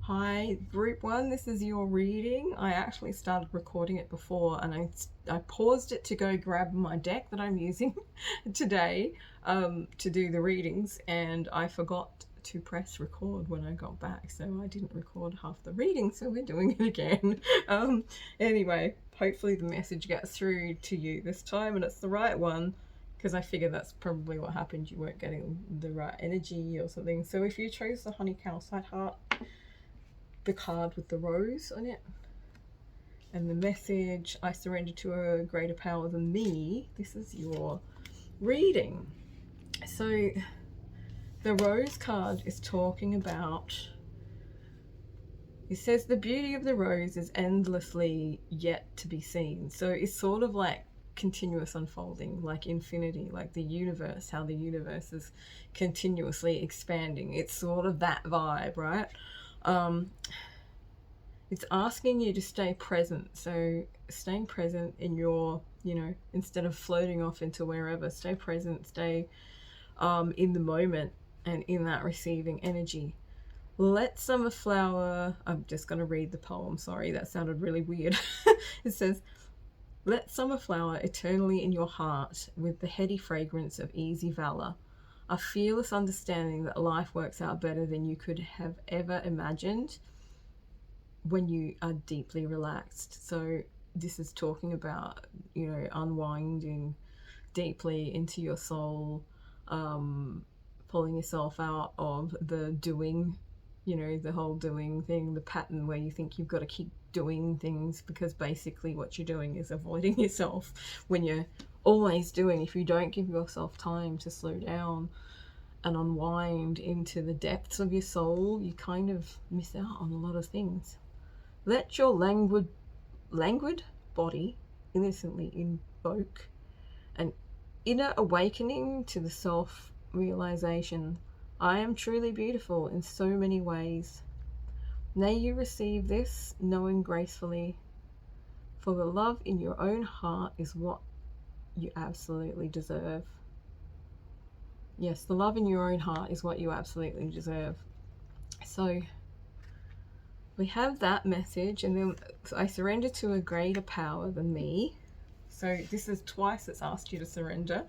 Hi, group one, this is your reading. I actually started recording it before and I paused it to go grab my deck that I'm using today to do the readings, and I forgot to press record when I got back, so I didn't record half the reading, so we're doing it again. Anyway, hopefully the message gets through to you this time and it's the right one, because I figure that's probably what happened. You weren't getting the right energy or something. So if you chose the Honey Calcite Heart, the card with the rose on it, and the message, I surrender to a greater power than me, this is your reading. So the rose card is talking about, it says the beauty of the rose is endlessly yet to be seen. So it's sort of like continuous unfolding, like infinity, like the universe, how the universe is continuously expanding. It's sort of that vibe, right? It's asking you to stay present. So staying present in your, instead of floating off into wherever, stay present, stay in the moment and in that receiving energy. Let summer flower, I'm just going to read the poem, sorry, that sounded really weird. It says, let summer flower eternally in your heart with the heady fragrance of easy valor, a fearless understanding that life works out better than you could have ever imagined when you are deeply relaxed. So this is talking about, unwinding deeply into your soul, pulling yourself out of the doing, the whole doing thing, the pattern where you think you've got to keep doing things, because basically what you're doing is avoiding yourself when you're always doing. If you don't give yourself time to slow down and unwind into the depths of your soul, you kind of miss out on a lot of things. Let your languid body innocently invoke an inner awakening to the self-realization. I am truly beautiful in so many ways. May you receive this, knowing gracefully, for the love in your own heart is what you absolutely deserve. Yes, the love in your own heart is what you absolutely deserve. So we have that message, and then I surrender to a greater power than me. So this is twice it's asked you to surrender.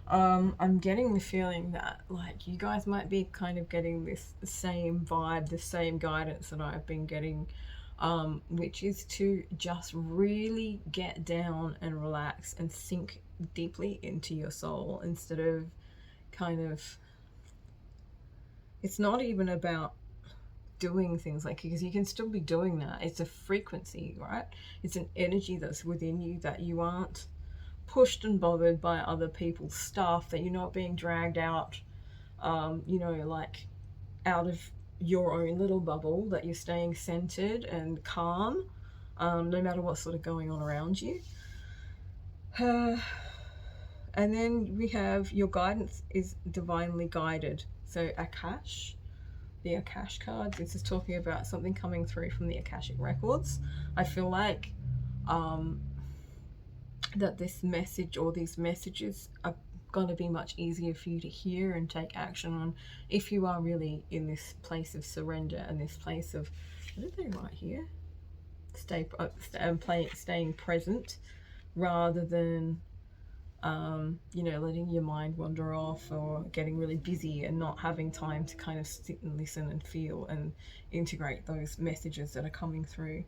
I'm getting the feeling that, like, you guys might be kind of getting this same vibe, the same guidance that I've been getting, which is to just really get down and relax and sink deeply into your soul, instead of kind of, it's not even about doing things, like, because you can still be doing that. It's a frequency, right? It's an energy that's within you, that you aren't pushed and bothered by other people's stuff, that you're not being dragged out, like out of your own little bubble, that you're staying centered and calm, no matter what's sort of going on around you. And then we have your guidance is divinely guided. So Akash, the Akash card, this is talking about something coming through from the Akashic records. I feel like that this message, or these messages, are going to be much easier for you to hear and take action on if you are really in this place of surrender and this place of, what did they write here? Staying present, rather than letting your mind wander off, or getting really busy and not having time to kind of sit and listen and feel and integrate those messages that are coming through.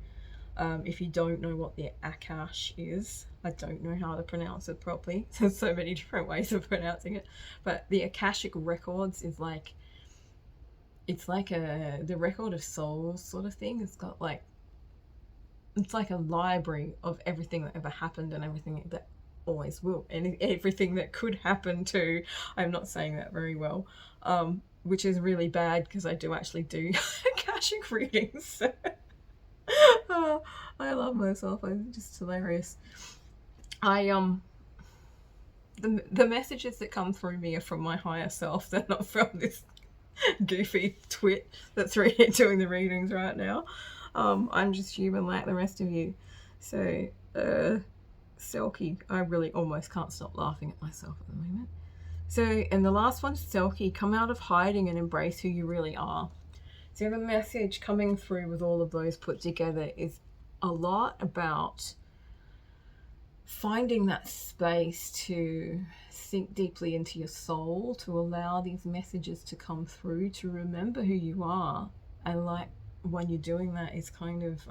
If you don't know what the Akash is, I don't know how to pronounce it properly. There's so many different ways of pronouncing it. But the Akashic records is like, it's like the record of souls sort of thing. It's got like, it's like a library of everything that ever happened and everything that always will, and everything that could happen too. I'm not saying that very well, which is really bad, because I do actually do Akashic readings. Oh, I love myself. I'm just hilarious. The messages that come through me are from my higher self. They're not from this goofy twit that's doing the readings right now. I'm just human like the rest of you. So, Selkie, I really almost can't stop laughing at myself at the moment. So, and the last one, Selkie, come out of hiding and embrace who you really are. So the message coming through with all of those put together is a lot about finding that space to sink deeply into your soul, to allow these messages to come through, to remember who you are. And like when you're doing that, it's kind of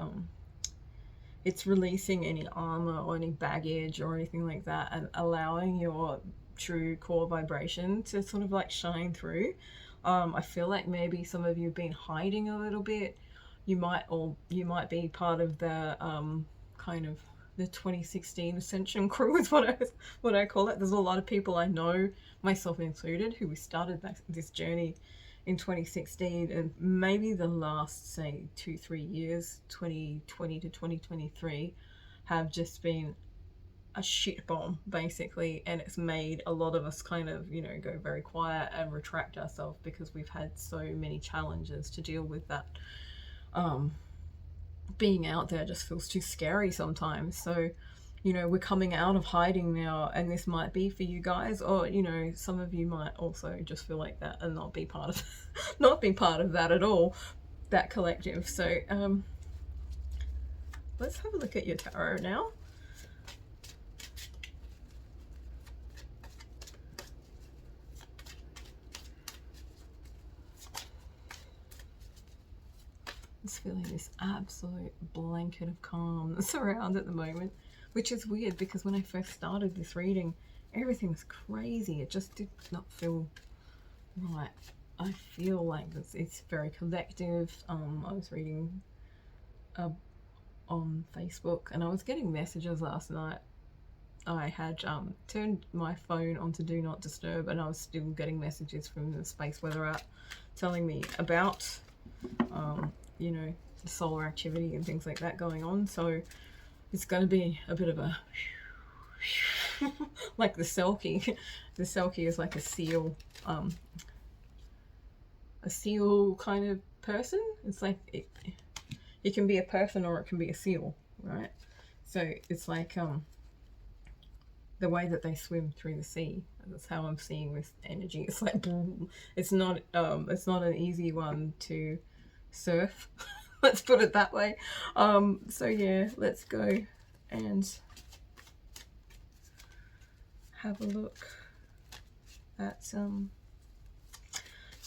it's releasing any armor or any baggage or anything like that, and allowing your true core vibration to sort of like shine through. I feel like maybe some of you have been hiding a little bit. You might be part of the kind of the 2016 Ascension crew is what I call it. There's a lot of people I know, myself included, who we started this journey in 2016, and maybe the last, say, 2-3 years, 2020 to 2023, have just been a shit bomb, basically, and it's made a lot of us kind of, you know, go very quiet and retract ourselves because we've had so many challenges to deal with that. Being out there just feels too scary sometimes. So, you know, we're coming out of hiding now, and this might be for you guys, or, you know, some of you might also just feel like that and not be part of not be part of that at all, that collective. So let's have a look at your tarot now. Just feeling this absolute blanket of calm that's around at the moment, which is weird because when I first started this reading, everything was crazy. It just did not feel right. I feel like it's very collective. I was reading on Facebook, and I was getting messages last night. I had turned my phone onto Do Not Disturb, and I was still getting messages from the Space Weather app telling me about you know, the solar activity and things like that going on. So it's going to be a bit of a like the Selkie. The Selkie is like a seal kind of person. It's like it can be a person or it can be a seal, right? So it's like the way that they swim through the sea. That's how I'm seeing this energy. It's like boom. It's not an easy one to surf. Let's put it that way. So yeah, let's go and have a look at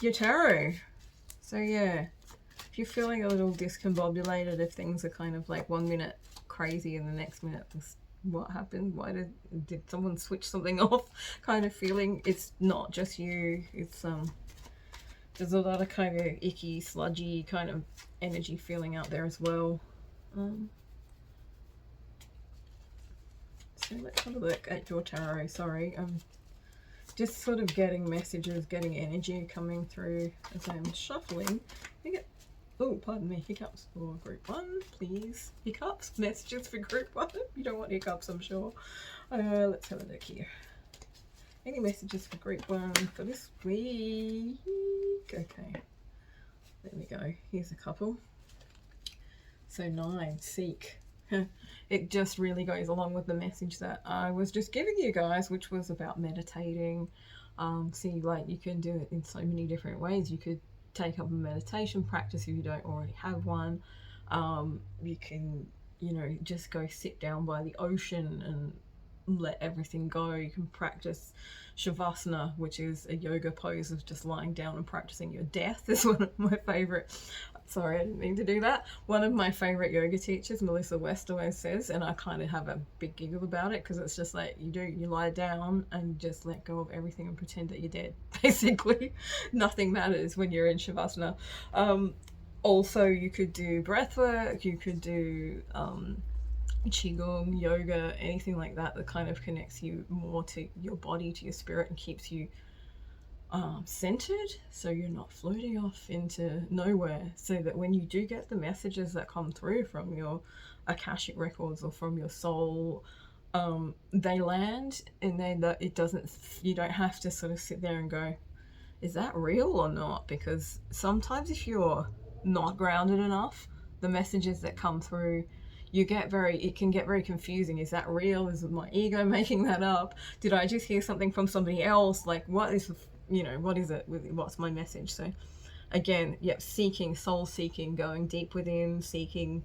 your tarot. So yeah, if you're feeling a little discombobulated, if things are kind of like 1 minute crazy and the next minute what happened, why did someone switch something off kind of feeling, it's not just you. It's there's a lot of kind of icky, sludgy kind of energy feeling out there as well. So let's have a look at your tarot. Sorry, I'm just sort of getting messages, getting energy coming through as I'm shuffling. Oh, pardon me, hiccups for group 1, please. Hiccups, messages for group 1. You don't want hiccups, I'm sure. Let's have a look here. Any messages for group 1 for this week? Okay, there we go. Here's a couple. So 9, seek. It just really goes along with the message that I was just giving you guys, which was about meditating. See, like, you can do it in so many different ways. You could take up a meditation practice if you don't already have one. You can, you know, just go sit down by the ocean and let everything go. You can practice Shavasana, which is a yoga pose of just lying down and practicing your death. Is one of my favorite. Sorry, I didn't mean to do that. One of my favorite yoga teachers, Melissa West, always says, and I kind of have a big giggle about it because it's just like you lie down and just let go of everything and pretend that you're dead. Basically, nothing matters when you're in Shavasana. Also, you could do breath work. You could do Qigong, yoga, anything like that kind of connects you more to your body, to your spirit, and keeps you centered, so you're not floating off into nowhere, so that when you do get the messages that come through from your Akashic records or from your soul, they land, and then you don't have to sort of sit there and go, is that real or not? Because sometimes if you're not grounded enough, the messages that come through, it can get very confusing. Is that real? Is it my ego making that up? Did I just hear something from somebody else? Like, what is it? What's my message? So again, yep, seeking, soul seeking, going deep within, seeking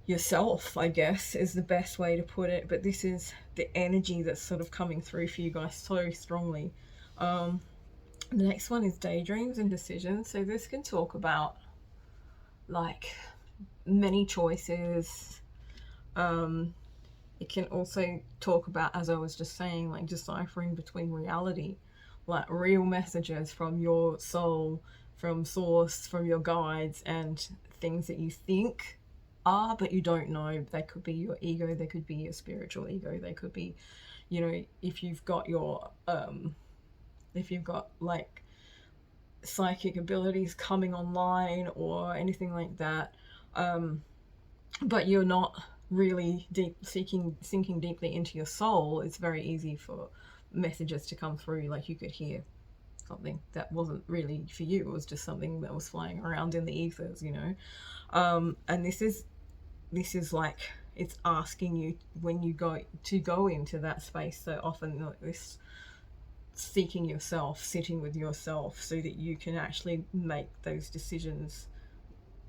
yourself, I guess, is the best way to put it. But this is the energy that's sort of coming through for you guys so strongly. The next one is daydreams and decisions. So this can talk about like many choices. It can also talk about, as I was just saying, like deciphering between reality, like real messages from your soul, from source, from your guides, and things that you think are but you don't know. They could be your ego, they could be your spiritual ego, they could be, you know, if you've got your if you've got like psychic abilities coming online or anything like that, but you're not really sinking deeply into your soul, it's very easy for messages to come through. Like you could hear something that wasn't really for you, it was just something that was flying around in the ethers, you know. And this is like, it's asking you when you go into that space so often, like this seeking yourself, sitting with yourself, so that you can actually make those decisions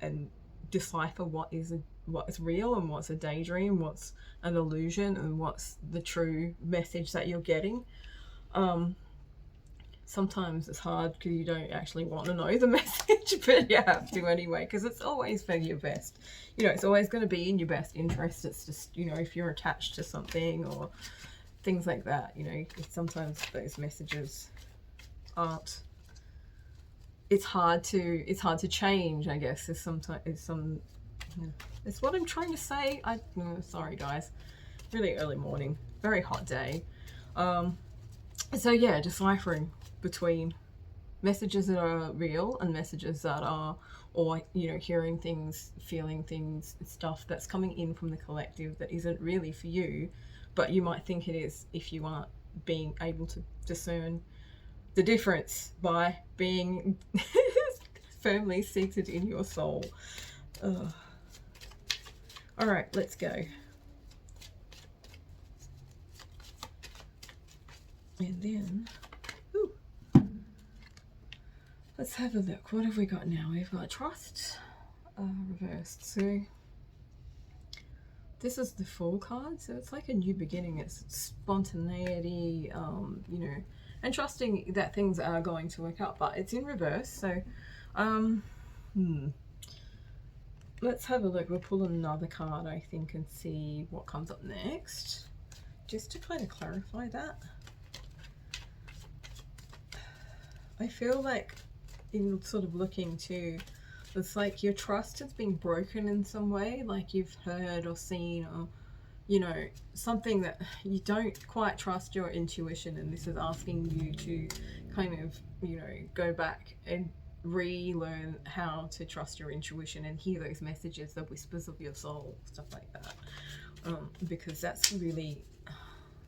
and decipher what is real and what's a daydream, what's an illusion, and what's the true message that you're getting. Sometimes it's hard because you don't actually want to know the message, but you have to anyway, because it's always for your best. You know, it's always going to be in your best interest. It's just, you know, if you're attached to something or things like that, you know, sometimes those messages aren't, it's hard to change, I guess. It's what I'm trying to say. Sorry guys, really early morning, very hot day. So yeah, deciphering between messages that are real and messages that are, or, you know, hearing things, feeling things, stuff that's coming in from the collective that isn't really for you, but you might think it is if you aren't being able to discern the difference by being firmly seated in your soul. All right, let's go. And then, let's have a look. What have we got now? We've got trust reversed. So this is the Fool card. So it's like a new beginning. It's spontaneity, you know, and trusting that things are going to work out. But it's in reverse. So let's have a look. We'll pull another card, I think, and see what comes up next, just to kind of clarify that. I feel like in sort of looking to, it's like your trust has been broken in some way, like you've heard or seen, or, you know, something that you don't quite trust your intuition, and this is asking you to kind of, you know, go back and relearn how to trust your intuition and hear those messages, the whispers of your soul, stuff like that, because that's really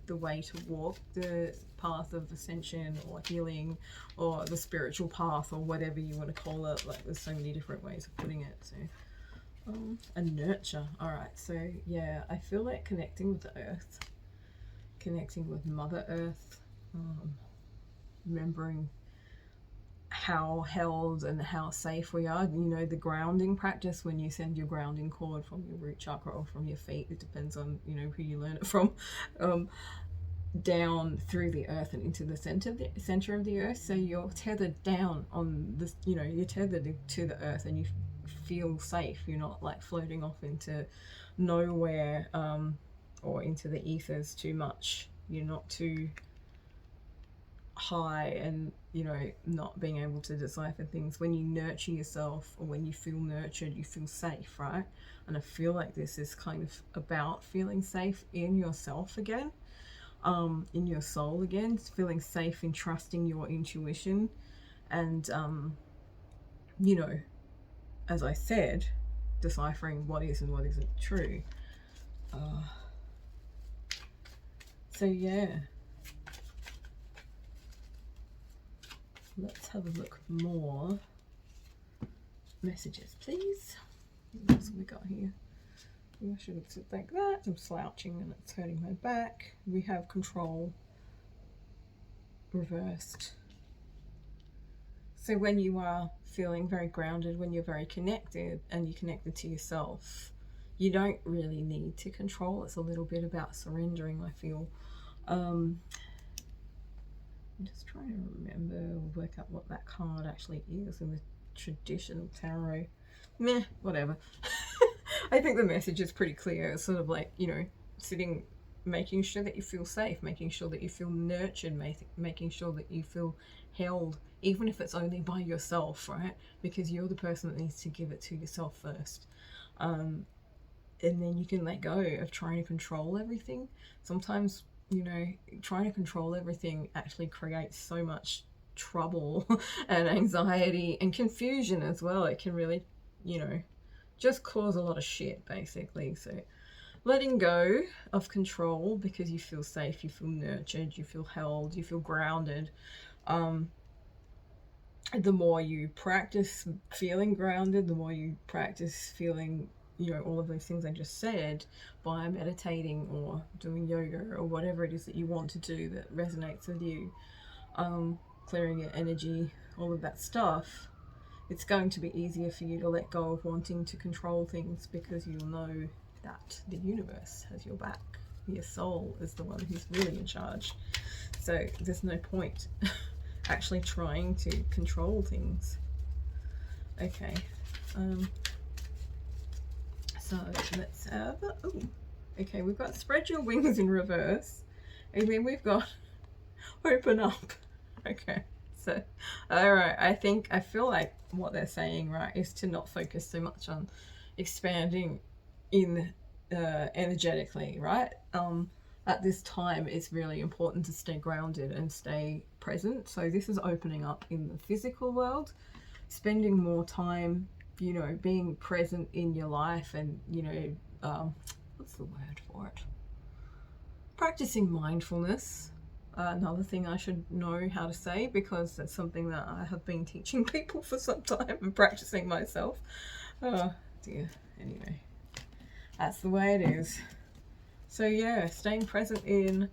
the way to walk the path of ascension or healing, or the spiritual path, or whatever you want to call it. Like, there's so many different ways of putting it. So and nurture. All right, so yeah, I feel like connecting with the earth, connecting with Mother Earth, remembering how held and how safe we are. You know, the grounding practice, when you send your grounding cord from your root chakra or from your feet, it depends on, you know, who you learn it from, down through the earth and into the center of the earth. So you're tethered down on this, you know, you're tethered to the earth, and you feel safe. You're not like floating off into nowhere, or into the ethers too much. You're not too high and, you know, not being able to decipher things. When you nurture yourself, or when you feel nurtured, you feel safe, right? And I feel like this is kind of about feeling safe in yourself again, in your soul again, feeling safe in trusting your intuition, and you know, as I said, deciphering what is and what isn't true. So yeah, let's have a look more messages, please. What else have we got here? I shouldn't sit like that. I'm slouching and it's hurting my back. We have control reversed. So when you are feeling very grounded, when you're very connected and you're connected to yourself, you don't really need to control. It's a little bit about surrendering, I feel. I'm just trying to remember, work out what that card actually is in the traditional tarot. Meh, whatever. I think the message is pretty clear. It's sort of like, you know, sitting, making sure that you feel safe, making sure that you feel nurtured, making sure that you feel held, even if it's only by yourself, right? Because you're the person that needs to give it to yourself first. And then you can let go of trying to control everything. Sometimes, you know, trying to control everything actually creates so much trouble and anxiety and confusion as well. It can really, you know, just cause a lot of shit, basically. So letting go of control because you feel safe, you feel nurtured, you feel held, you feel grounded. The more you practice feeling grounded, the more you practice feeling, you know, all of those things I just said, by meditating or doing yoga or whatever it is that you want to do that resonates with you, clearing your energy, all of that stuff, it's going to be easier for you to let go of wanting to control things, because you'll know that the universe has your back. Your soul is the one who's really in charge. So there's no point actually trying to control things. Okay. So let's have, okay, we've got spread your wings in reverse, and then we've got open up. Okay, so all right, I feel like what they're saying, right, is to not focus so much on expanding in energetically, right? At this time it's really important to stay grounded and stay present. So this is opening up in the physical world, spending more time, you know, being present in your life, and, you know, what's the word for it? Practicing mindfulness. Another thing I should know how to say, because that's something that I have been teaching people for some time and practicing myself. Oh dear. Anyway, that's the way it is. So yeah, staying present in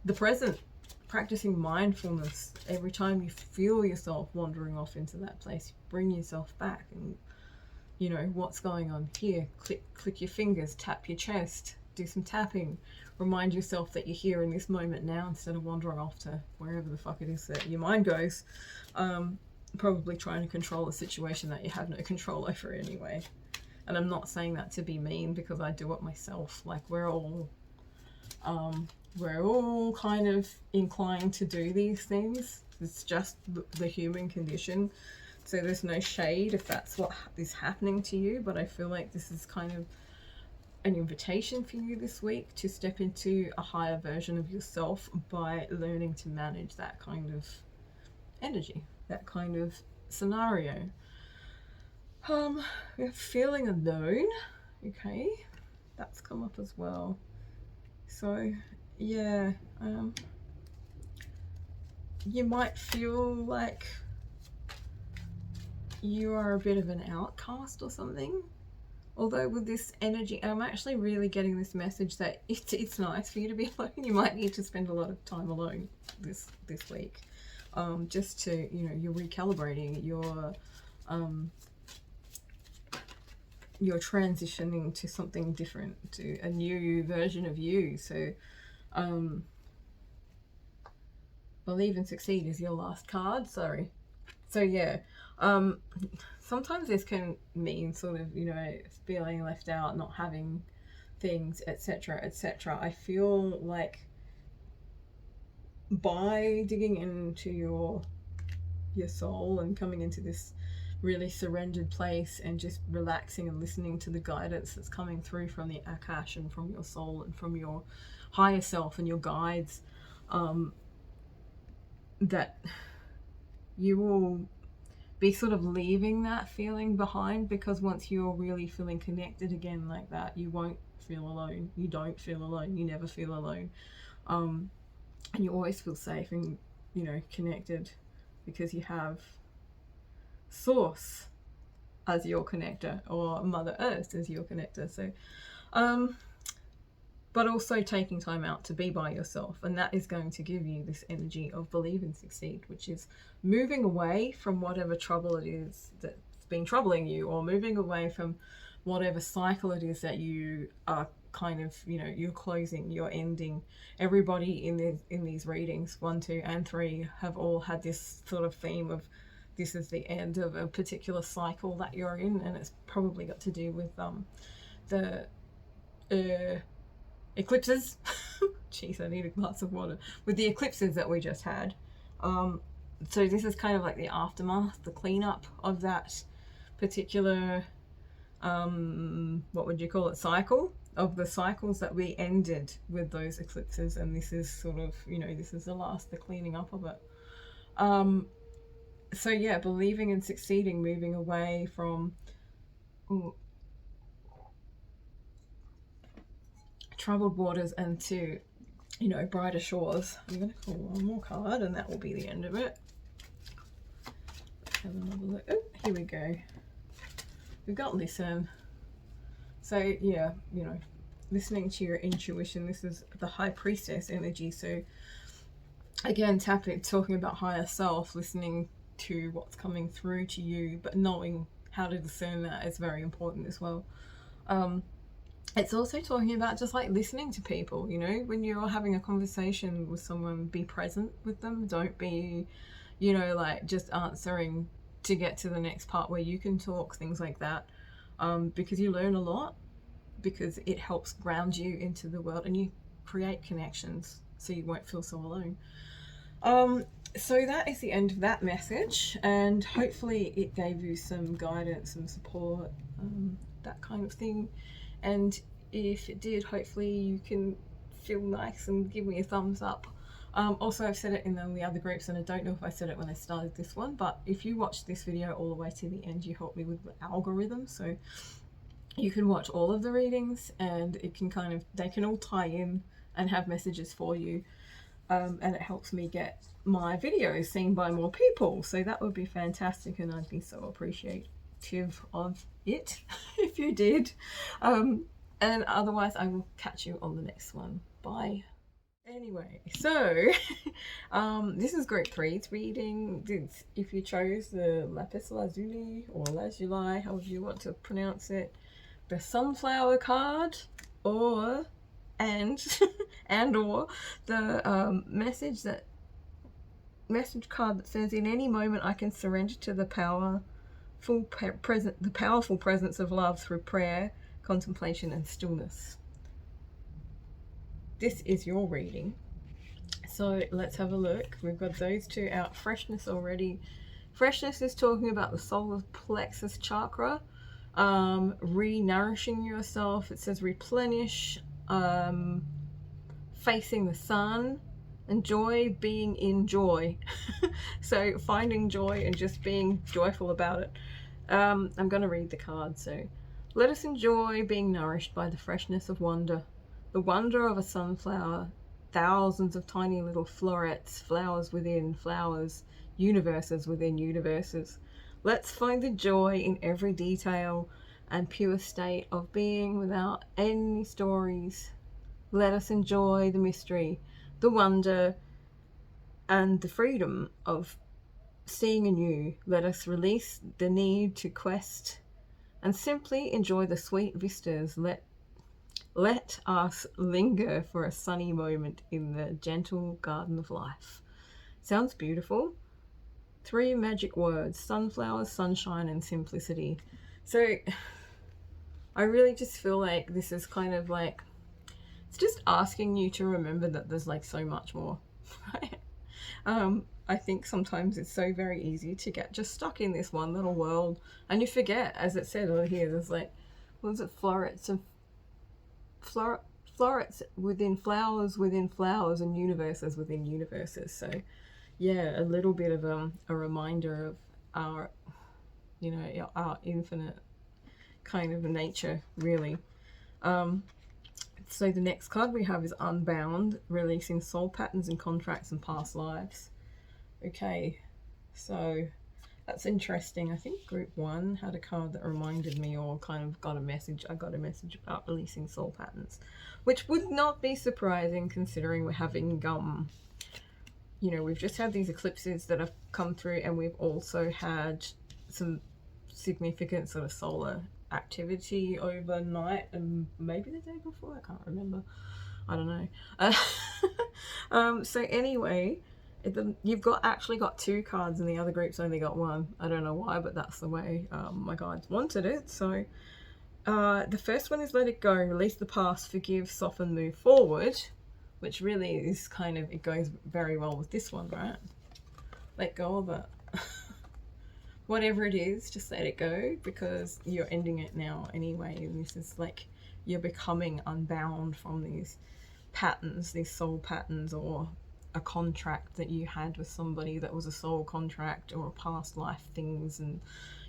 the present, practicing mindfulness. Every time you feel yourself wandering off into that place, bring yourself back, and, you know, what's going on here? Click your fingers, tap your chest, do some tapping. Remind yourself that you're here in this moment now, instead of wandering off to wherever the fuck it is that your mind goes. Probably trying to control a situation that you have no control over anyway. And I'm not saying that to be mean, because I do it myself. Like, we're all kind of inclined to do these things. It's just the human condition. So there's no shade if that's what is happening to you, but I feel like this is kind of an invitation for you this week to step into a higher version of yourself by learning to manage that kind of energy, that kind of scenario. We're feeling alone. Okay, that's come up as well. So yeah, you might feel like you are a bit of an outcast or something. Although with this energy, I'm actually really getting this message that it's nice for you to be alone. You might need to spend a lot of time alone this week, just to, you know, you're recalibrating, you're transitioning to something different, to a new version of you. So believe and succeed is your last card. Sorry. So yeah, sometimes this can mean sort of, you know, feeling left out, not having things, etc., etc. I feel like by digging into your soul and coming into this really surrendered place and just relaxing and listening to the guidance that's coming through from the Akash and from your soul and from your higher self and your guides, that you will be sort of leaving that feeling behind, because once you're really feeling connected again like that, you won't feel alone. You don't feel alone. You never feel alone. And you always feel safe and, you know, connected, because you have Source as your connector, or Mother Earth as your connector. So but also taking time out to be by yourself. And that is going to give you this energy of believe and succeed, which is moving away from whatever trouble it is that's been troubling you, or moving away from whatever cycle it is that you are kind of, you know, you're closing, you're ending. Everybody in these readings, 1, 2 and 3, have all had this sort of theme of this is the end of a particular cycle that you're in, and it's probably got to do with the eclipses. Jeez, I need a glass of water. With the eclipses that we just had. So this is kind of like the aftermath, the cleanup of that particular, what would you call it, cycle, of the cycles that we ended with those eclipses. And this is sort of, you know, this is the cleaning up of it. So yeah, believing and succeeding, moving away from troubled waters and to, you know, brighter shores. I'm going to pull one more card and that will be the end of it. Let's have another look. Oh, here we go. We've got listen. So yeah, you know, listening to your intuition. This is the High Priestess energy. So again, talking about higher self, listening to what's coming through to you, but knowing how to discern that is very important as well. It's also talking about just like listening to people, you know, when you're having a conversation with someone, be present with them. Don't be, you know, like just answering to get to the next part where you can talk, things like that. Because you learn a lot, because it helps ground you into the world and you create connections so you won't feel so alone. So that is the end of that message, and hopefully it gave you some guidance, some support, that kind of thing. And if it did, hopefully you can feel nice and give me a thumbs up. Also, I've said it in the other groups, and I don't know if I said it when I started this one, but if you watch this video all the way to the end, you help me with the algorithm. So you can watch all of the readings and it can kind of, they can all tie in and have messages for you. And it helps me get my videos seen by more people. So that would be fantastic, and I'd be so appreciative of it if you did. And otherwise I will catch you on the next one. Bye. Anyway, so this is group 3's reading. If you chose the Lapis Lazuli or Lazuli, however you want to pronounce it, the Sunflower card, or or the message card that says, in any moment I can surrender to the powerful presence of love through prayer, contemplation and stillness. This is your reading. So let's have a look. We've got those two out. Freshness already. Freshness is talking about the solar plexus chakra, re-nourishing yourself. It says replenish, facing the sun, and joy, being in joy. So finding joy and just being joyful about it. I'm going to read the card. So let us enjoy being nourished by the freshness of wonder, the wonder of a sunflower, thousands of tiny little florets, flowers within flowers, universes within universes. Let's find the joy in every detail and pure state of being without any stories. Let us enjoy the mystery, the wonder, and the freedom of seeing anew. Let us release the need to quest and simply enjoy the sweet vistas. Let us linger for a sunny moment in the gentle garden of life. Sounds beautiful. 3 magic words: sunflowers, sunshine, and simplicity. So I really just feel like this is kind of like, it's just asking you to remember that there's like so much more. I think sometimes it's so very easy to get just stuck in this one little world, and you forget, as it said over here, there's like, what is it, florets within flowers and universes within universes. So yeah, a little bit of a reminder of our, you know, our infinite kind of nature, really. So the next card we have is Unbound, releasing soul patterns and contracts and past lives. Okay, so That's interesting. I think group 1 had a card that reminded me, or kind of got a message. I got a message about releasing soul patterns, which would not be surprising considering we're having you know, we've just had these eclipses that have come through, and we've also had some significant sort of solar activity overnight, and maybe the day before, I can't remember. I don't know. So anyway, you've actually got 2 cards and the other group's only got 1. I don't know why, but that's the way my guides wanted it. So the first one is let it go, release the past, forgive, soften, move forward, which really is kind of, it goes very well with this one, right? Let go of it. Whatever it is, just let it go, because you're ending it now anyway. And this is like, you're becoming unbound from these patterns, these soul patterns, or a contract that you had with somebody that was a soul contract, or a past life things, and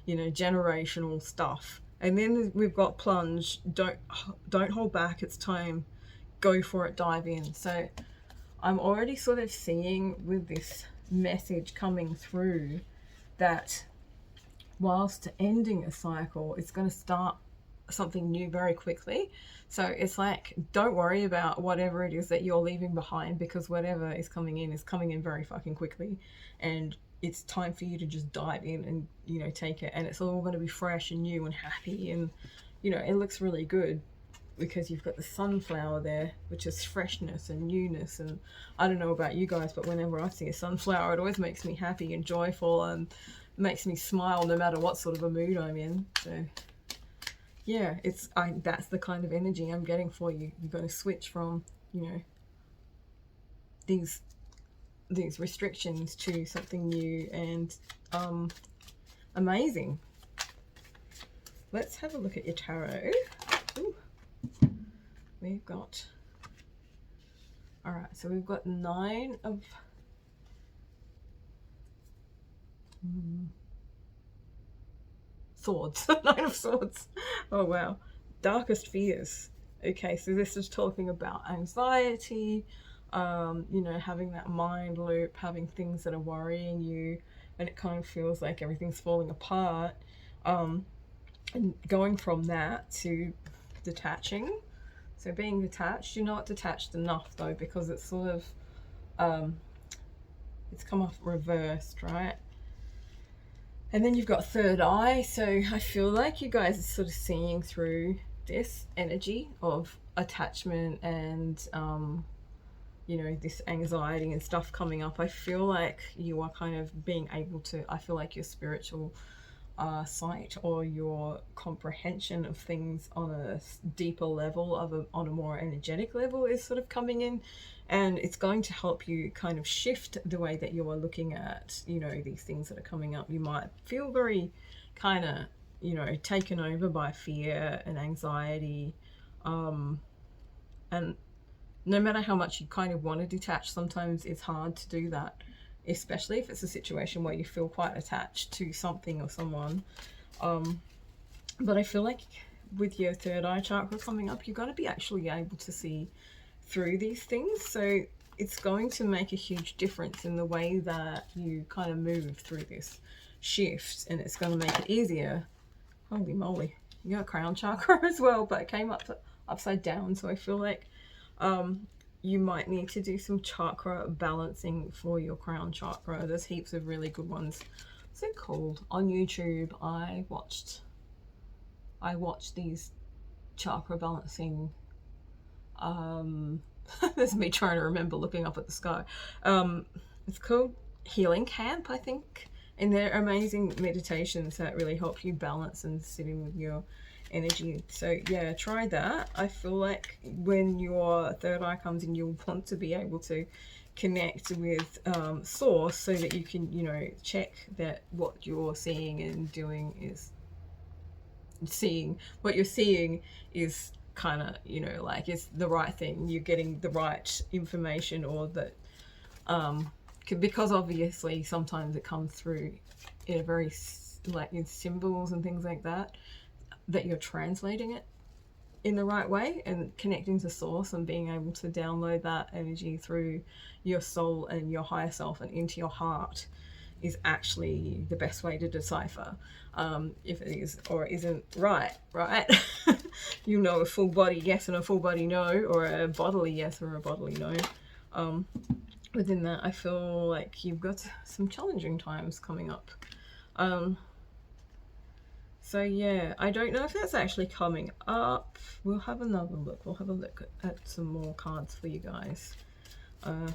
you know, generational stuff. And then we've got plunge. Don't hold back. It's time. Go for it. Dive in. So I'm already sort of seeing with this message coming through that whilst ending a cycle, it's going to start something new very quickly. So it's like, don't worry about whatever it is that you're leaving behind, because whatever is coming in very fucking quickly, and it's time for you to just dive in and, you know, take it. And it's all going to be fresh and new and happy, and you know, it looks really good because you've got the sunflower there, which is freshness and newness. And I don't know about you guys, but whenever I see a sunflower, it always makes me happy and joyful, and makes me smile no matter what sort of a mood I'm in. So yeah, that's the kind of energy I'm getting for you. You're going to switch from, you know, these restrictions to something new and amazing. Let's have a look at your tarot. Ooh. We've got, all right, so we've got 9 of swords. 9 of swords. Oh wow. Darkest fears. Okay, so this is talking about anxiety, you know, having that mind loop, having things that are worrying you, and it kind of feels like everything's falling apart, and going from that to detaching. So being detached, you're not detached enough though, because it's sort of it's come off reversed, right? And then you've got third eye. So I feel like you guys are sort of seeing through this energy of attachment and you know, this anxiety and stuff coming up. I feel like you are kind of being able to, I feel like your spiritual sight, or your comprehension of things on a deeper level, on a more energetic level, is sort of coming in, and it's going to help you kind of shift the way that you are looking at, you know, these things that are coming up. You might feel very kind of, you know, taken over by fear and anxiety, and no matter how much you kind of want to detach, sometimes it's hard to do that, especially if it's a situation where you feel quite attached to something or someone. But I feel like with your third eye chakra coming up, you're going to be actually able to see through these things. So it's going to make a huge difference in the way that you kind of move through this shift, and it's going to make it easier. Holy moly. You got crown chakra as well, but it came up upside down. So I feel like you might need to do some chakra balancing for your crown chakra. There's heaps of really good ones. What's it called? On YouTube, I watched these chakra balancing. There's me trying to remember, looking up at the sky. It's called Healing Camp, I think. And they're amazing meditations that really help you balance and sit in with your energy. So yeah, try that. I feel like when your third eye comes in, you'll want to be able to connect with source, so that you can, you know, check that what you're seeing and doing is what you're seeing is kind of, you know, like it's the right thing, you're getting the right information, or that because obviously sometimes it comes through in a very, like, in symbols and things like that, that you're translating it in the right way and connecting to source and being able to download that energy through your soul and your higher self and into your heart. is actually the best way to decipher if it is or isn't right. You know, a full body yes and a full body no, or a bodily yes or a bodily no. Within that, I feel like you've got some challenging times coming up. So yeah, I don't know if that's actually coming up. We'll have another look. We'll have a look at some more cards for you guys. So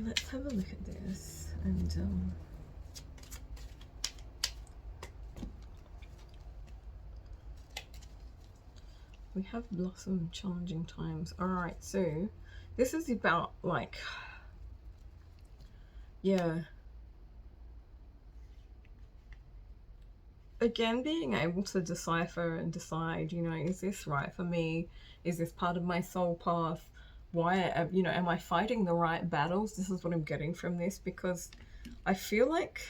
let's have a look at this. And we have Blossom, challenging times. Alright, so this is about, like, yeah, again, being able to decipher and decide, you know, is this right for me? Is this part of my soul path? Why, you know, am I fighting the right battles? This is what I'm getting from this, because I feel like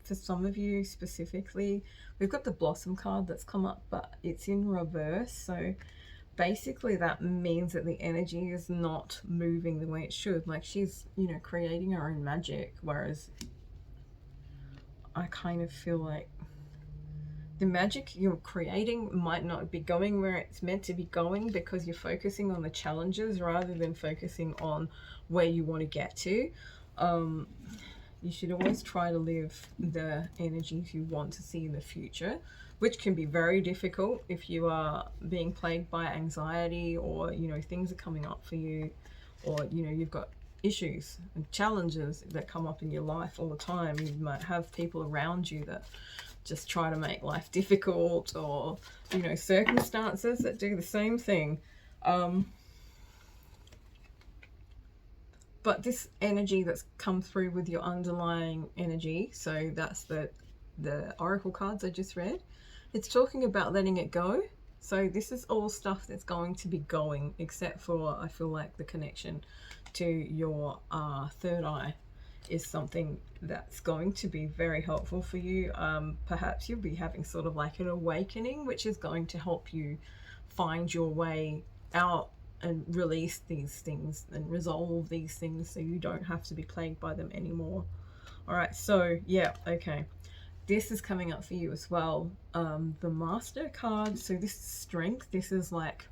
for some of you specifically, we've got the Blossom card that's come up, but it's in reverse. So basically that means that the energy is not moving the way it should. Like, she's, you know, creating her own magic, whereas I kind of feel like the magic you're creating might not be going where it's meant to be going, because you're focusing on the challenges rather than focusing on where you want to get to. You should always try to live the energies you want to see in the future, which can be very difficult if you are being plagued by anxiety, or, you know, things are coming up for you, or, you know, you've got issues and challenges that come up in your life all the time. You might have people around you that just try to make life difficult, or, you know, circumstances that do the same thing. But this energy that's come through with your underlying energy, so that's the oracle cards I just read, it's talking about letting it go. So this is all stuff that's going to be going, except for, I feel like, the connection to your third eye is something that's going to be very helpful for you. Perhaps you'll be having sort of like an awakening, which is going to help you find your way out and release these things and resolve these things, so you don't have to be plagued by them anymore. All right, so yeah, okay, this is coming up for you as well. The Master card, so this is strength. This is like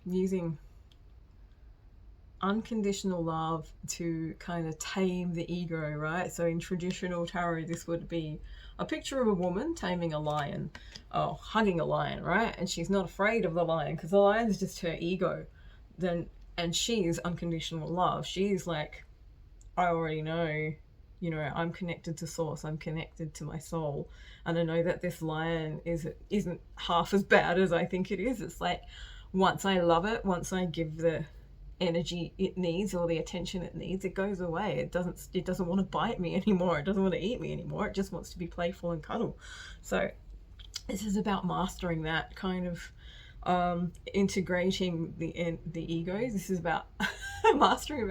using unconditional love to kind of tame the ego, right? So in traditional tarot, this would be a picture of a woman taming a lion, or hugging a lion, right? And she's not afraid of the lion, because the lion's just her ego. And she's unconditional love. She's like, I already know, you know, I'm connected to source, I'm connected to my soul, and I know that this lion isn't half as bad as I think it is. It's like, once I love it, once I give the energy it needs or the attention it needs, it goes away. It doesn't want to bite me anymore, it doesn't want to eat me anymore, it just wants to be playful and cuddle. So this is about mastering that kind of integrating the egos. This is about mastering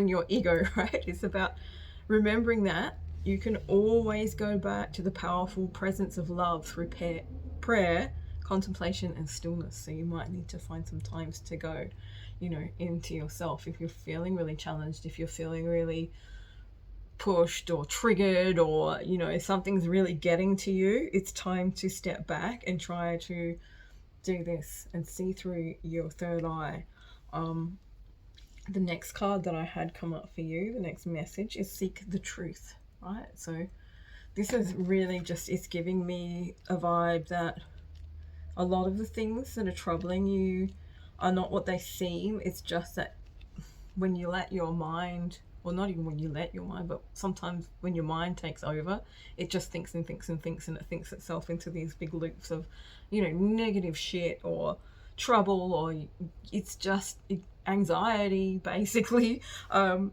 your ego, right? It's about remembering that you can always go back to the powerful presence of love through prayer, contemplation, and stillness. So you might need to find some times to go, you know, into yourself. If you're feeling really challenged, if you're feeling really pushed or triggered, or, you know, something's really getting to you, it's time to step back and try to do this and see through your third eye. The next card that I had come up for you, the next message, is seek the truth, right? So this is really just, it's giving me a vibe that a lot of the things that are troubling you are not what they seem. It's just that when you let your mind, well, not even when you let your mind, but sometimes when your mind takes over, it just thinks and thinks and thinks, and it thinks itself into these big loops of, you know, negative shit or trouble, or it's just anxiety, basically. And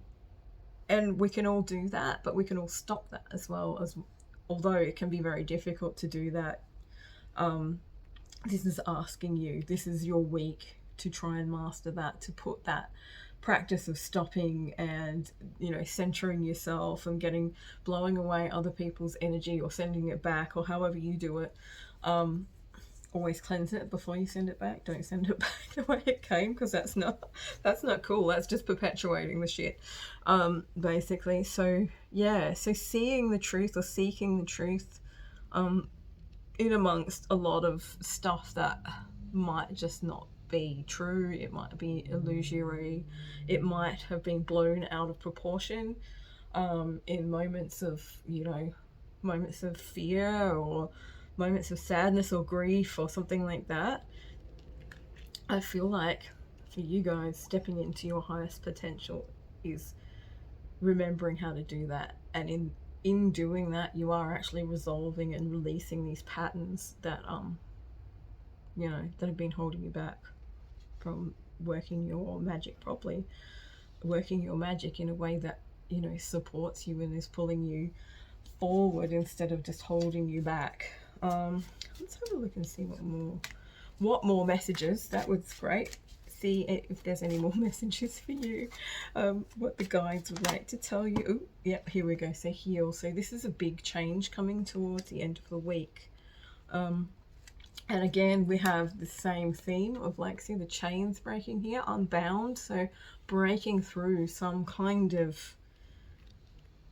we can all do that, but we can all stop that as well, as although it can be very difficult to do that. This is asking you, this is your week to try and master that, to put that practice of stopping and, you know, centering yourself and blowing away other people's energy or sending it back, or however you do it. always cleanse it before you send it back. Don't send it back the way it came, because that's not cool. That's just perpetuating the shit, basically. So yeah, so seeing the truth or seeking the truth in amongst a lot of stuff that might just not be true, it might be illusory, it might have been blown out of proportion in moments of, moments of fear or moments of sadness or grief or something like that. I feel like for you guys, stepping into your highest potential is remembering how to do that, and in doing that, you are actually resolving and releasing these patterns that that have been holding you back from working your magic properly, working your magic in a way that supports you and is pulling you forward instead of just holding you back. Let's have a look and see what more messages. That was great. See if there's any more messages for you, what the guides would like to tell you. Oh, yep, here we go. So heal. So this is a big change coming towards the end of the week. And again, we have the same theme of, like, see the chains breaking here, unbound. So breaking through some kind of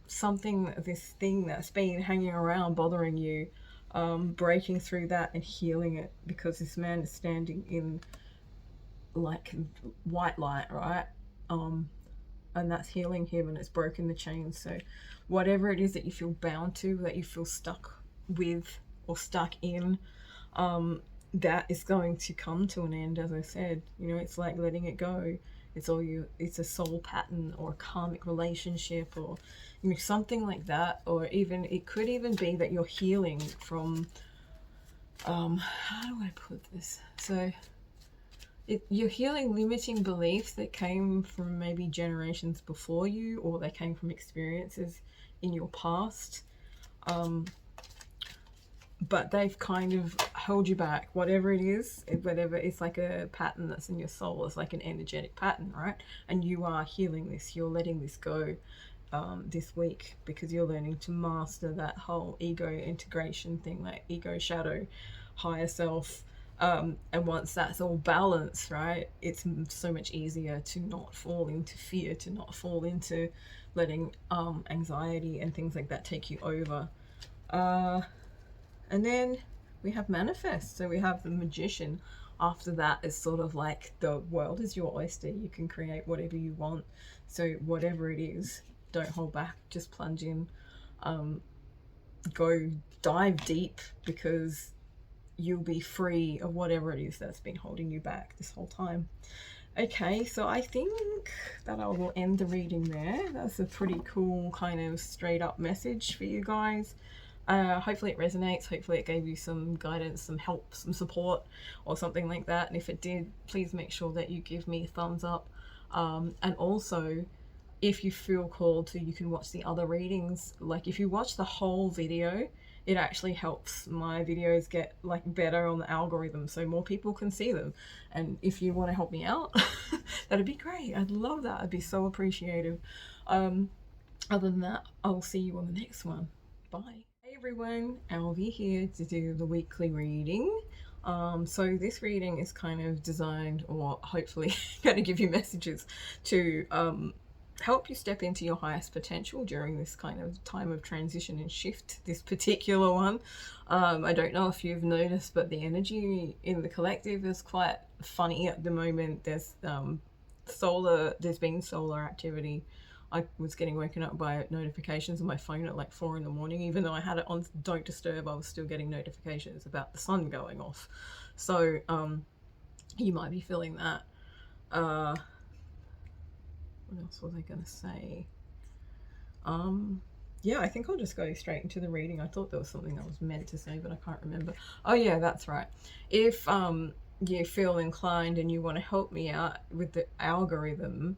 something, this thing that's been hanging around bothering you, breaking through that and healing it, because this man is standing in like white light, right? And that's healing him, and it's broken the chains. So whatever it is that you feel bound to, that you feel stuck with or stuck in, that is going to come to an end. As I said, it's like letting it go. It's a soul pattern or a karmic relationship, or something like that. Or even, it could even be that you're healing from how do I put this? So you're healing limiting beliefs that came from maybe generations before you, or they came from experiences in your past, but they've kind of held you back. Whatever it is, whatever, it's like a pattern that's in your soul. It's like an energetic pattern, right? And you are healing this. You're letting this go this week, because you're learning to master that whole ego integration thing, like ego, shadow, higher self. And once that's all balanced, right, it's so much easier to not fall into fear, to not fall into letting anxiety and things like that take you over. And then we have manifest. So we have the magician. After that is sort of like, the world is your oyster. You can create whatever you want. So whatever it is, don't hold back. Just plunge in. Go dive deep, because you'll be free of whatever it is that's been holding you back this whole time. Okay, so I think that I will end the reading there. That's a pretty cool kind of straight up message for you guys. Hopefully it resonates. Hopefully it gave you some guidance, some help, some support, or something like that. And if it did, please make sure that you give me a thumbs up. And also, if you feel called to, you can watch the other readings. Like, if you watch the whole video, it actually helps my videos get like better on the algorithm, so more people can see them. And if you want to help me out, that'd be great. I'd love that. I'd be so appreciative. Other than that, I'll see you on the next one. Bye. Hey everyone, Alvi here to do the weekly reading. So this reading is kind of designed, or hopefully going to give you messages to help you step into your highest potential during this kind of time of transition and shift, this particular one. I don't know if you've noticed, but the energy in the collective is quite funny at the moment. There's been solar activity. I was getting woken up by notifications on my phone at like 4 in the morning. Even though I had it on Don't Disturb, I was still getting notifications about the sun going off. So you might be feeling that. What else was I going to say? Yeah, I think I'll just go straight into the reading. I thought there was something I was meant to say, but I can't remember. Oh yeah, that's right. If you feel inclined and you want to help me out with the algorithm,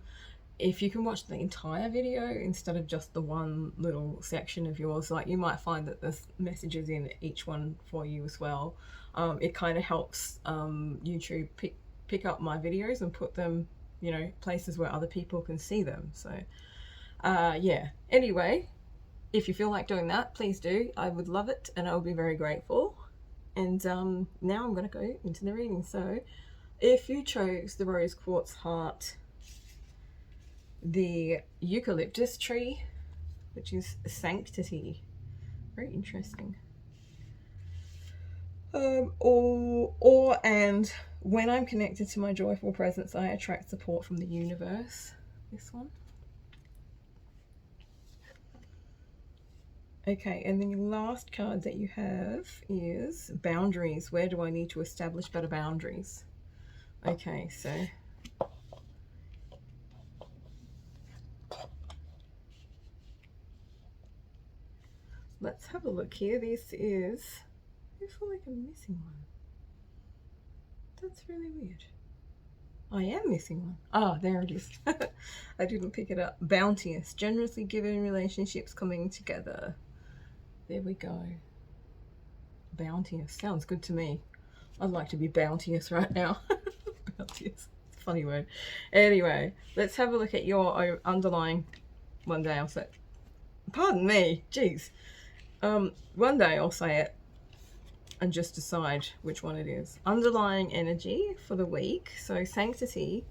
if you can watch the entire video instead of just the one little section of yours, like, you might find that there's messages in each one for you as well. It kind of helps YouTube pick up my videos and put them, places where other people can see them. So yeah, anyway, if you feel like doing that, please do. I would love it, and I would be very grateful. And now I'm going to go into the reading. So if you chose the rose quartz heart, the eucalyptus tree, which is sanctity, very interesting. And when I'm connected to my joyful presence, I attract support from the universe. This one. Okay, and then the last card that you have is boundaries. Where do I need to establish better boundaries? Okay, so let's have a look here. This is, I feel like I'm missing one. That's really weird. I am missing one. Ah, there it is. I didn't pick it up. Bounteous, generously given, relationships coming together. There we go. Bounteous. Sounds good to me. I'd like to be bounteous right now. Bounteous. It's a funny word. Anyway, let's have a look at your underlying. One day I'll say, pardon me, jeez. One day I'll say it and just decide which one it is. Underlying energy for the week. So sanctity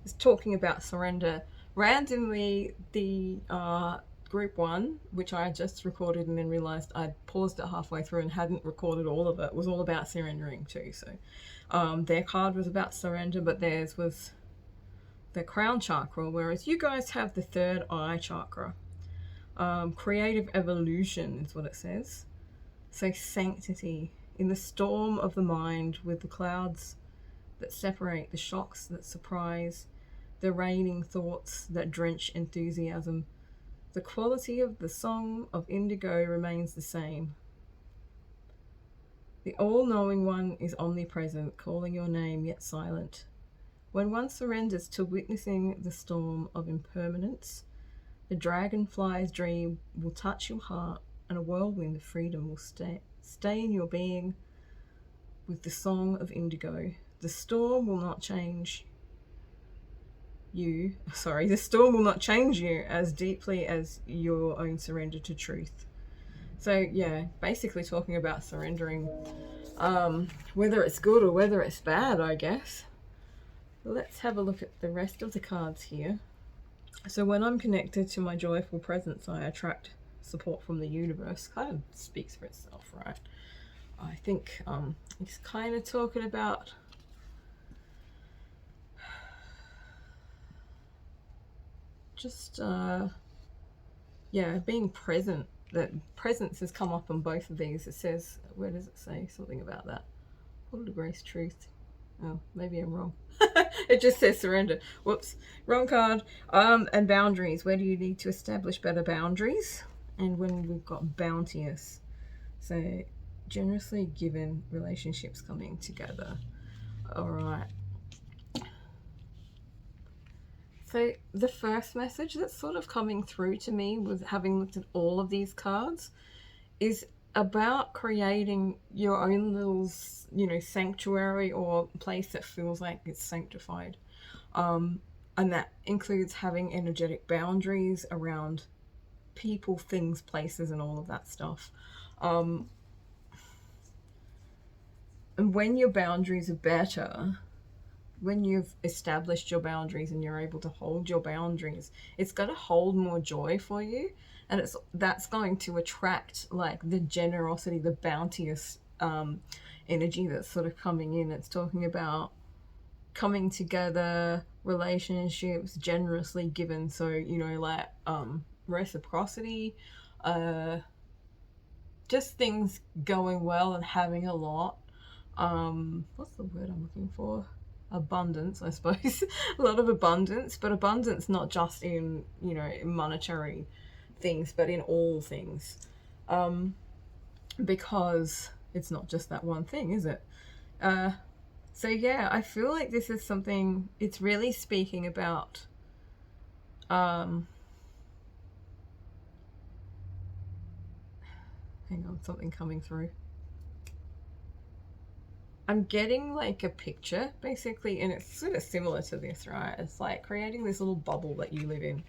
is talking about surrender. Randomly, the group 1, which I just recorded and then realized I'd paused it halfway through and hadn't recorded all of it, was all about surrendering too. So their card was about surrender, but theirs was the crown chakra, whereas you guys have the third eye chakra. Creative evolution is what it says. So sanctity. In the storm of the mind, with the clouds that separate, the shocks that surprise, the raining thoughts that drench enthusiasm, the quality of the song of indigo remains the same. The all-knowing one is omnipresent, calling your name yet silent. When one surrenders to witnessing the storm of impermanence, the dragonfly's dream will touch your heart, and a whirlwind of freedom will stay in your being with the song of indigo. The storm will not change you. The storm will not change you as deeply as your own surrender to truth. So yeah, basically talking about surrendering, whether it's good or whether it's bad, I guess. Let's have a look at the rest of the cards here. So when I'm connected to my joyful presence, I attract support from the universe. Kind of speaks for itself, right? I think it's kind of talking about just being present. That presence has come up on both of these. It says, where does it say something about that? Portal to Grace, truth. Oh, maybe I'm wrong. It just says surrender. Whoops, wrong card. And boundaries. Where do you need to establish better boundaries? And when we've got bounteous, so generously given, relationships coming together. All right. So the first message that's sort of coming through to me, with having looked at all of these cards, is about creating your own little, sanctuary or place that feels like it's sanctified. And that includes having energetic boundaries around people, things, places, and all of that stuff. And when your boundaries are better, when you've established your boundaries and you're able to hold your boundaries, it's going to hold more joy for you, and that's going to attract like the generosity, the bounteous energy that's sort of coming in. It's talking about coming together, relationships generously given, so reciprocity, just things going well and having a lot. What's the word I'm looking for? Abundance, I suppose. A lot of abundance, but abundance not just in monetary things, but in all things, because it's not just that one thing, is it? So yeah, I feel like this is something, it's really speaking about hang on, something coming through. I'm getting like a picture basically, and it's sort of similar to this, right? It's like creating this little bubble that you live in,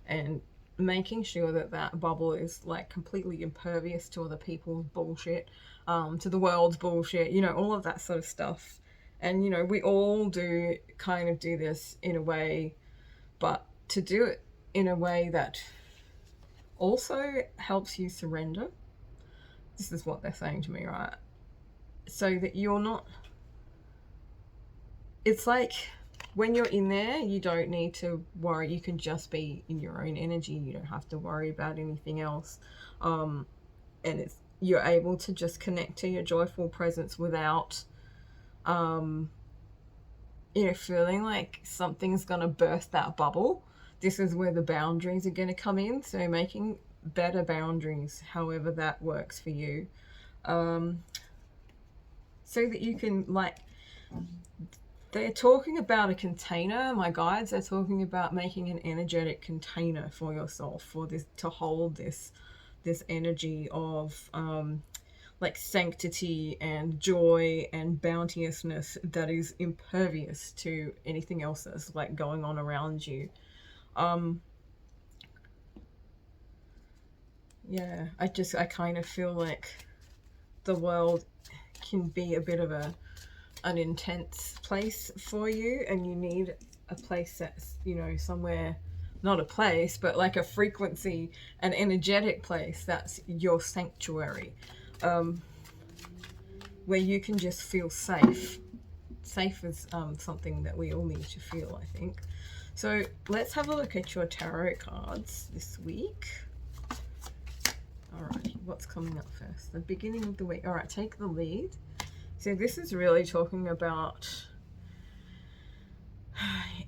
and making sure that that bubble is like completely impervious to other people's bullshit, to the world's bullshit, you know, all of that sort of stuff. And you know, we all do kind of do this in a way, but to do it in a way that also helps you surrender. This is what they're saying to me, right? So that you're not, it's like when you're in there, you don't need to worry. You can just be in your own energy. You don't have to worry about anything else. And you're able to just connect to your joyful presence without, feeling like something's going to burst that bubble. This is where the boundaries are going to come in. So making better boundaries, however that works for you. So that you can, like, they're talking about a container, my guides. They're talking about making an energetic container for yourself, for this, to hold this energy of like sanctity and joy and bounteousness that is impervious to anything else that's like going on around you. Yeah, I kind of feel like the world can be a bit of an intense place for you, and you need a place that's, you know, somewhere, not a place, but like a frequency, an energetic place that's your sanctuary, where you can just feel safe. Safe is something that we all need to feel, I think. So let's have a look at your tarot cards this week. Alright, what's coming up first? The beginning of the week. Alright, take the lead. So this is really talking about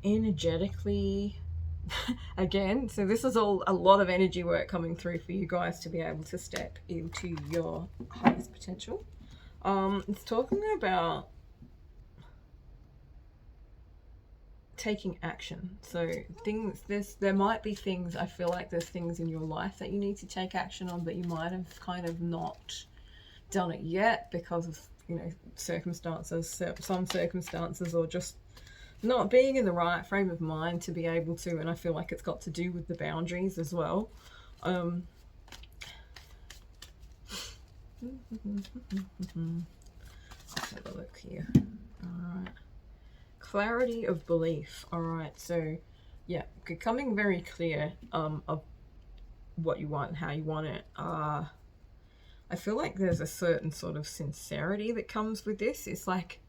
energetically, again, so this is all a lot of energy work coming through for you guys to be able to step into your highest potential. It's talking about taking action. So things, there might be things, I feel like there's things in your life that you need to take action on, but you might have kind of not done it yet because of, you know, circumstances, some circumstances, or just not being in the right frame of mind to be able to. And I feel like it's got to do with the boundaries as well. Let's have a look here. All right, clarity of belief. All right, so yeah, becoming very clear of what you want and how you want it. I feel like there's a certain sort of sincerity that comes with this. It's like,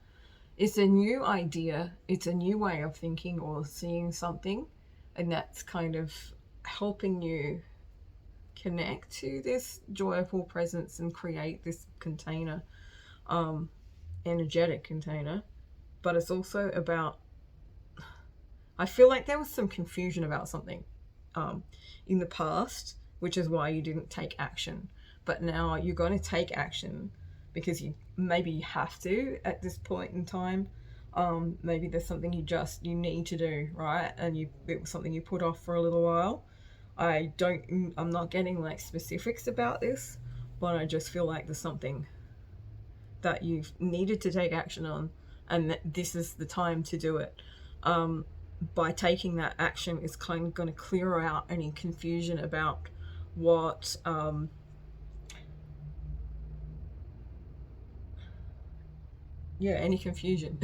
it's a new idea, it's a new way of thinking or seeing something, and that's kind of helping you connect to this joyful presence and create this container, energetic container. But it's also about, I feel like there was some confusion about something in the past, which is why you didn't take action. But now you're going to take action because you have to at this point in time. Maybe there's something you need to do, right? And it was something you put off for a little while. I'm not getting like specifics about this, but I just feel like there's something that you've needed to take action on, and that this is the time to do it. By taking that action, is kind of going to clear out any confusion about what any confusion.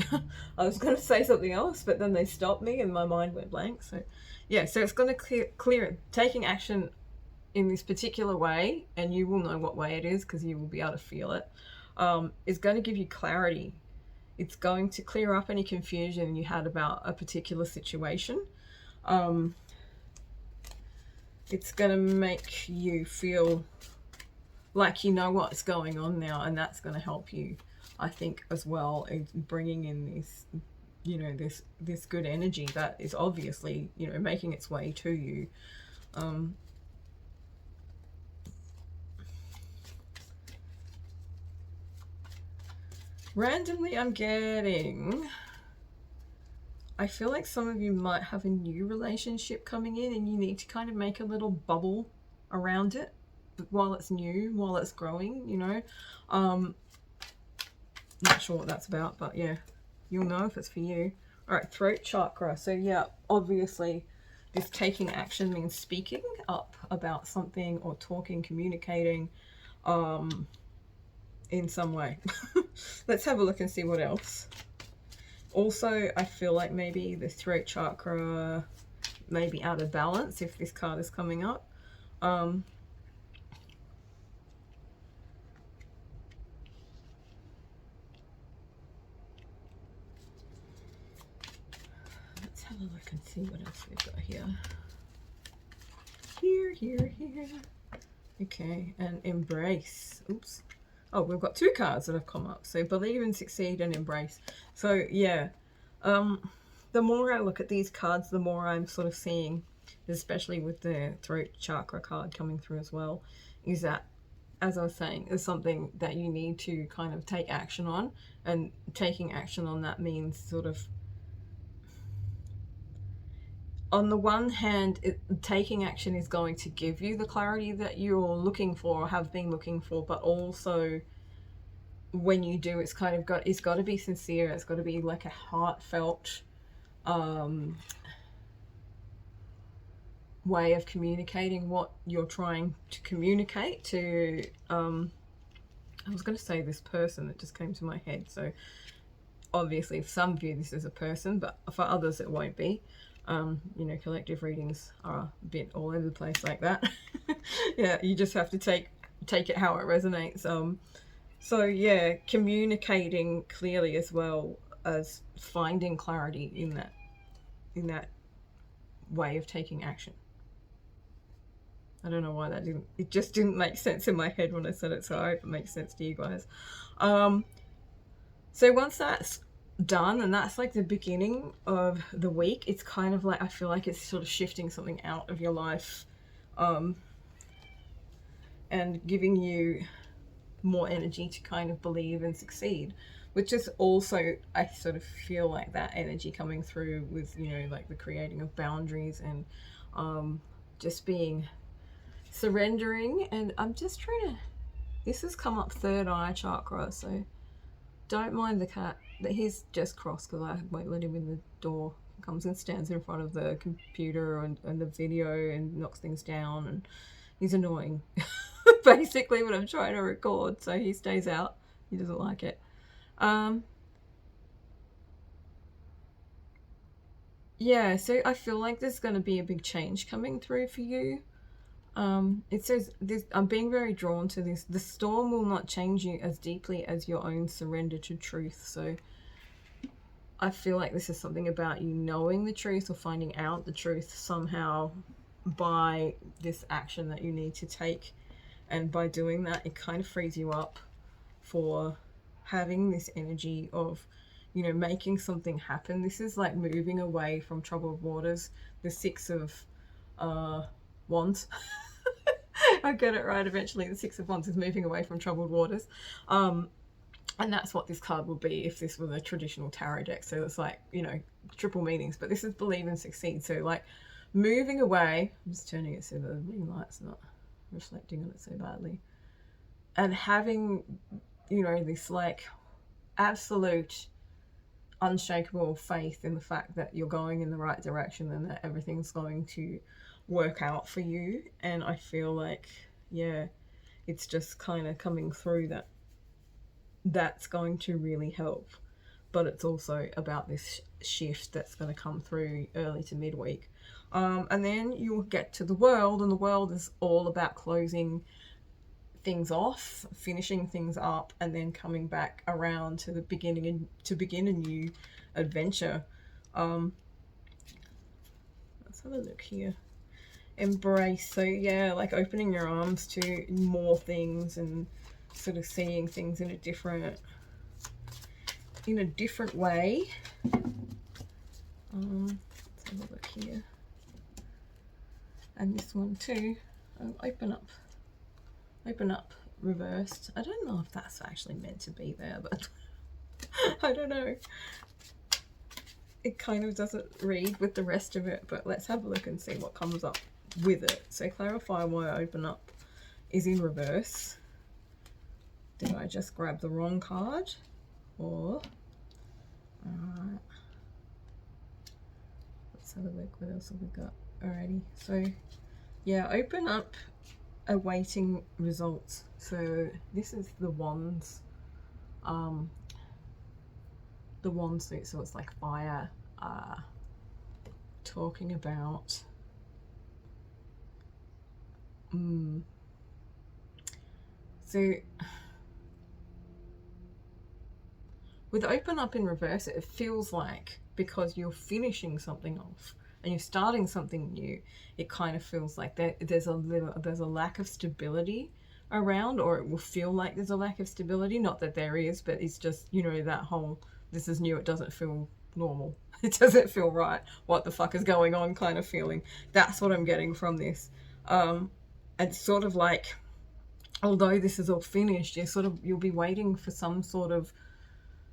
I was going to say something else, but then they stopped me and my mind went blank. So yeah, so it's going to clear taking action in this particular way, and you will know what way it is because you will be able to feel it, is going to give you clarity. It's going to clear up any confusion you had about a particular situation. It's going to make you feel like you know what's going on now, and that's going to help you, I think, as well, in bringing in this, you know, this good energy that is obviously, you know, making its way to you. Randomly, I'm getting, I feel like some of you might have a new relationship coming in, and you need to kind of make a little bubble around it while it's new, while it's growing, you know. Not sure what that's about, but yeah, you'll know if it's for you. All right, throat chakra. So yeah, obviously this taking action means speaking up about something or talking, communicating in some way. Let's have a look and see what else. Also, I feel like maybe the throat chakra may be out of balance if this card is coming up. Let's have a look and see what else we've got here. Here. Okay, and embrace. Oops. Oh, we've got two cards that have come up. So believe and succeed and embrace. So yeah, the more I look at these cards, the more I'm sort of seeing, especially with the throat chakra card coming through as well, is that, as I was saying, is something that you need to kind of take action on. And taking action on that means sort of, on the one hand, taking action is going to give you the clarity that you're looking for or have been looking for, but also when you do, it's got to be sincere. It's got to be like a heartfelt way of communicating what you're trying to communicate to. I was going to say this person that just came to my head. So obviously, for some of you, this is a person, but for others, it won't be. You know, collective readings are a bit all over the place like that. Yeah, you just have to take it how it resonates. So yeah, communicating clearly as well as finding clarity in that way of taking action. I don't know why it just didn't make sense in my head when I said it, so I hope it makes sense to you guys. So once that's done, and that's like the beginning of the week, it's kind of like, I feel like it's sort of shifting something out of your life and giving you more energy to kind of believe and succeed, which is also, I sort of feel like that energy coming through with, you know, like the creating of boundaries and just being surrendering. And I'm just trying to, this has come up third eye chakra, so don't mind the cat that he's just crossed because I won't let him in the door. He comes and stands in front of the computer and the video and knocks things down, and he's annoying basically when I'm trying to record, so he stays out. He doesn't like it. Yeah, so I feel like there's going to be a big change coming through for you. It says this, I'm being very drawn to this. The storm will not change you as deeply as your own surrender to truth. So I feel like this is something about you knowing the truth or finding out the truth somehow by this action that you need to take. And by doing that, it kind of frees you up for having this energy of, you know, making something happen. This is like moving away from troubled waters. The Six of Wands. I get it right eventually. The Six of Wands is moving away from troubled waters. And that's what this card would be if this was a traditional tarot deck. So it's like, you know, triple meanings. But this is believe and succeed. So like moving away. I'm just turning it so the ring light's not reflecting on it so badly. And having, you know, this like absolute unshakable faith in the fact that you're going in the right direction and that everything's going to work out for you. And I feel like, yeah, it's just kind of coming through that that's going to really help. But it's also about this shift that's going to come through early to midweek. And then you'll get to the world, and the world is all about closing things off, finishing things up, and then coming back around to the beginning and to begin a new adventure. Let's have a look here. Embrace. So yeah, like opening your arms to more things and sort of seeing things in a different way. Let's have a look here. And this one too. Open up reversed. I don't know if that's actually meant to be there, but I don't know. It kind of doesn't read with the rest of it, but let's have a look and see what comes up with it. So clarify why open up is in reverse. Did I just grab the wrong card? Or let's have a look. What else have we got? Alrighty, so yeah, open up awaiting results. So this is the wands, the wand suit, so it's like fire, talking about so with open up in reverse, it feels like because you're finishing something off and you're starting something new, it kind of feels like there's a lack of stability around, or it will feel like there's a lack of stability. Not that there is, but it's just, you know, that whole this is new, it doesn't feel normal. It doesn't feel right. What the fuck is going on kind of feeling. That's what I'm getting from this. It's sort of like, although this is all finished, you'll be waiting for some sort of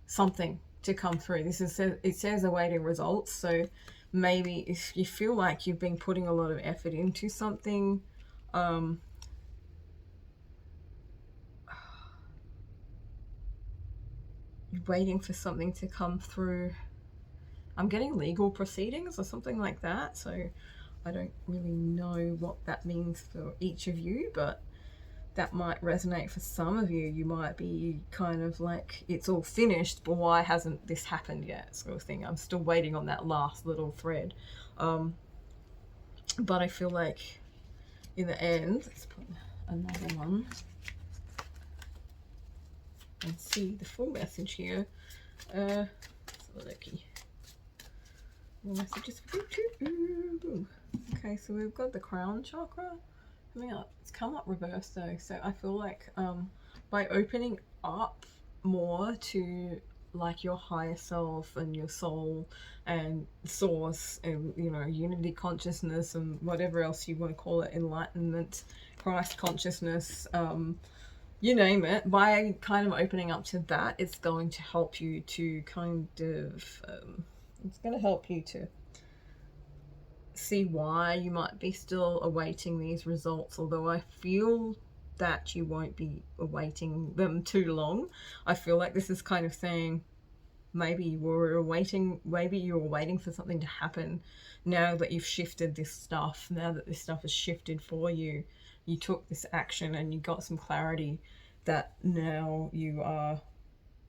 something to come through. It says awaiting results, so maybe if you feel like you've been putting a lot of effort into something, you're waiting for something to come through. I'm getting legal proceedings or something like that, so I don't really know what that means for each of you, but that might resonate for some of you. You might be kind of like, it's all finished, but why hasn't this happened yet, sort of thing. I'm still waiting on that last little thread. But I feel like in the end, let's put another one and see the full message here. More messages for you. Okay, so we've got the crown chakra coming up. It's come up reversed though, so I feel like by opening up more to like your higher self and your soul and source and, you know, unity consciousness and whatever else you want to call it, enlightenment, Christ consciousness, you name it, by kind of opening up to that, it's going to help you to kind of it's going to help you to see why you might be still awaiting these results, although I feel that you won't be awaiting them too long. I feel like this is kind of saying maybe you're waiting for something to happen now that you've shifted this stuff, now that this stuff is shifted for you. You took this action and you got some clarity that now you are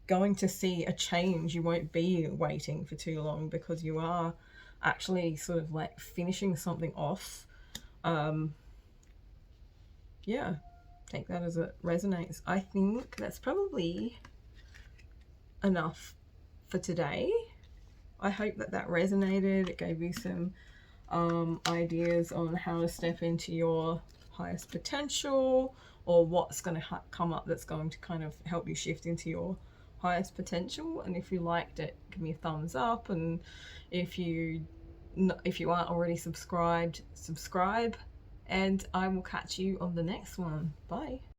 going to see a change. You won't be waiting for too long because you are actually sort of like finishing something off. Yeah, take that as it resonates. I think that's probably enough for today. I hope that resonated. It gave you some ideas on how to step into your highest potential, or what's going to come up that's going to kind of help you shift into your highest potential. And if you liked it, give me a thumbs up, and if you aren't already subscribed, subscribe, and I will catch you on the next one. Bye.